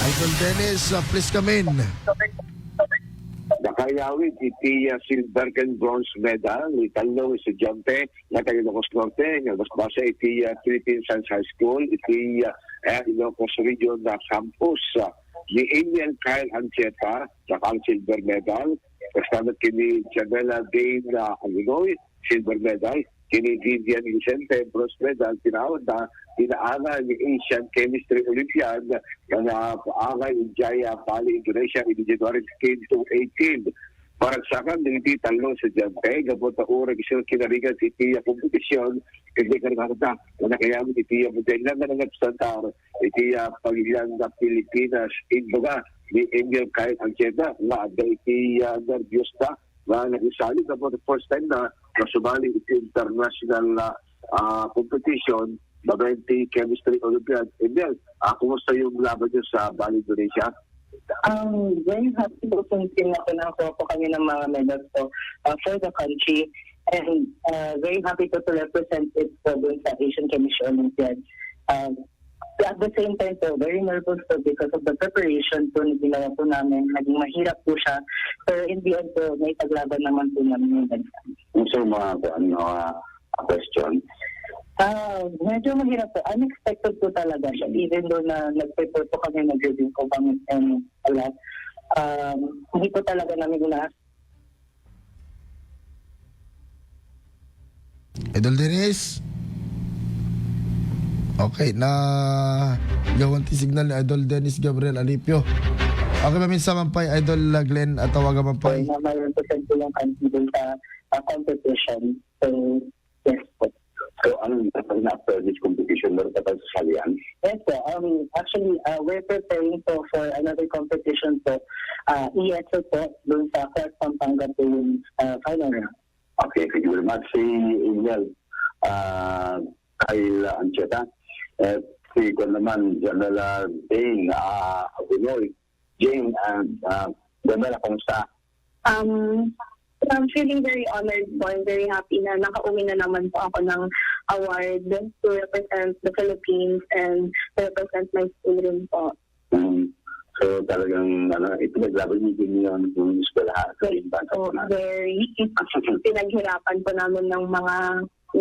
Idol Dennis, please come in. Nakayawid itiya silver and bronze medal ni talong estudyante na taga Ilocos Norte nga basbasa itiya Philippine Science High School itiya Ilocos Region na campus ni Emil Kyle Ancheta nakang silver medal kasama kini Jamela Dane Aguinoy silver medal kini Vivian Vicente bronze medal tinawad na inaanga ni Asian Chemistry Olympiad na paanga ni Jaya Bali, Indonesia in January 2018. Para sa akin, hindi talong sa Jante, gabot na urang isang kinarigan si Tia kompetisyon, hindi ka nakakata, na kayamit itiya mo din lang na nagsantar, itiya pagilihan na Pilipinas, inbaga ni Emil Kyle Ancheta, na ada itiya nervyos na nag-isali na po the first time na nasumali iti international competition, Babenti Chemistry Olympiad. Emil, kumusta yung laban nyo sa Bali, Indonesia? Very happy po kung nakuha po kami ng mga medals po for the country, and very happy po to represent it po dun sa Asian Chemistry Olympiad. At the same time po, very nervous po because of the preparation po na ginawa po namin. Naging mahirap po siya, pero in the end po, may paglaban naman po namin yung bansa. So mga question? Medyo mahirap po. Unexpected po talaga siya. Even though na nag-prepare po kami, nag-review po kami and a lot. Hindi po talaga namin inaas. Idol Dennis? Okay, na gawan ti signal ni Idol Dennis Gabriel Alipio. Okay, maminsan man pa Idol Glenn at tawagan man pa. So, mayroon po yung country dun sa competition. So, yes po. So, anong na after this competition, meron pa tayo sa salian? Yes po. Actually, we're preparing po for another competition po. ESO po, dun sa Clark Pampanga po yung final round. Okay, thank you very much. Si Emil Kyle Ancheta. Si Kwan naman, Jamela Dane Aguinoy. Jane and Jamela, kumusta? I'm feeling very honored po and very happy na nakauwi na naman po ako ng award to represent the Philippines and to represent my school rin po. So talagang ito naglaban niyo din yun kung eskwelahan sa bansa So, po na. very pinaghirapan po namin ng mga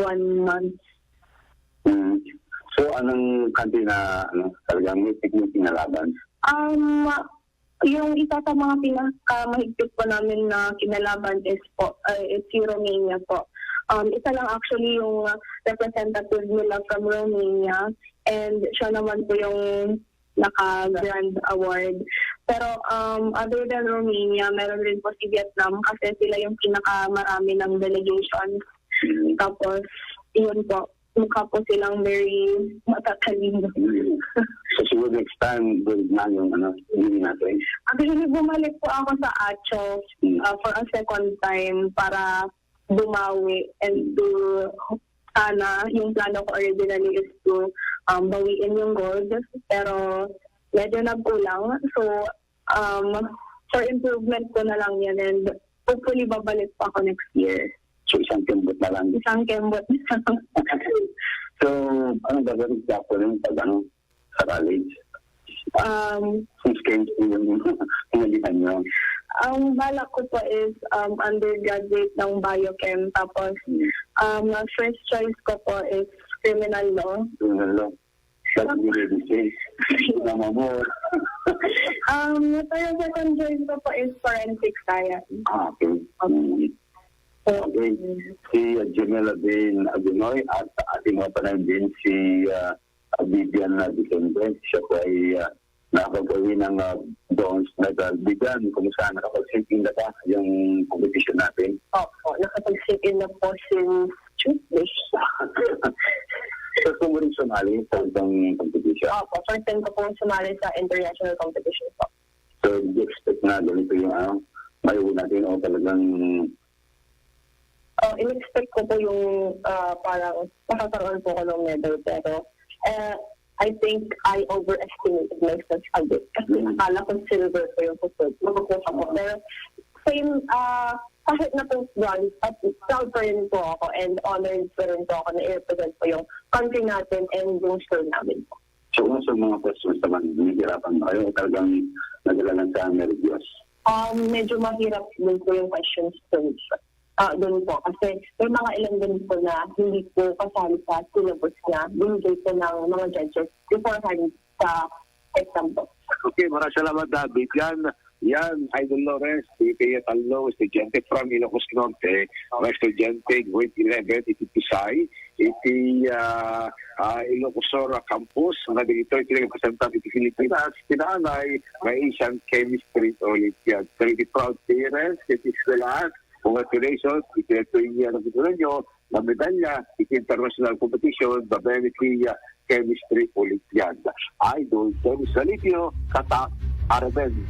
1 month. So anong country na talagang may pinalaban? Yung isa sa mga pinakamahigpit po namin na kinalaban is si Romania po. Isa lang actually yung representative nila from Romania, and siya naman po yung naka-grand award. Pero other than Romania, meron rin po si Vietnam kasi sila yung pinakamarami ng delegation. Tapos, yun po, mukha po silang very matatalino. So siguro next time, good na yung hindi natin. Actually, bumalik po ako sa Acho for a second time para bumawi and to sana yung plano ko originally is to bawiin yung gold, pero medyo nagkulang. So, for improvement ko na lang yan, and hopefully babalik pa ako next year. So isang kembot na lang. Isang kembot. So, anong gagawin sa ako ng pag sa college? Since games yung pinalitan nyo? Ang balak ko po is undergraduate ng biochem. Tapos, first choice ko po is criminal law. Criminal law. That's really safe. Naman mo. Pero second choice ko po is forensic science. Okay. Okay. Si Jamela Dane Aguinoy at ating mga panahon din si Vivian Vicente. Siya po ay nakagawin ng bronze medal. Vivian, kumusta nakapag-sit-in na ba yung competition natin? Opo, nakapag-sit-in na po since Tuesday. So, kung mo rin sumali sa ibang competition? Opo, first time ko pong sumali sa international competition po. So, do you expect na ganito yung mayroon natin o talagang in-expect ko po yung parang makakaroon po ko ng medal, pero I think I overestimated myself a bit. Kasi akala ko silver po yung makukuha ko. Pero same, kahit na po bronze, at proud pa rin po ako and honored pa rin po ako na i-represent po yung country natin and yung school namin po. So, kung sa mga questions naman, nahihirapan ba kayo o talagang nadala lang sa nervyos? Medyo mahirap din po yung questions doon po. Kasi may mga ilan din po na hindi po kasali sa syllabus na binigay po ng mga judges beforehand sa exam po. Okay, maraming salamat, David. Yan, Idol Lawrence, si Pia Tallo, estudyante from Ilocos Norte, mga estudyante, grade 11, iti Pisay, iti Ilocos Campus, mga dito, iti representative iti Pilipinas, tinanay, may Asian Chemistry Olympiad. So, iti proud parents, iti eskwelahan, congratulations, iti ito yung nagutunan nyo, na medalya, iti international competition, the Benefit Chemistry Olympiad. Idol, Dennis Salipio, Katak, Araben.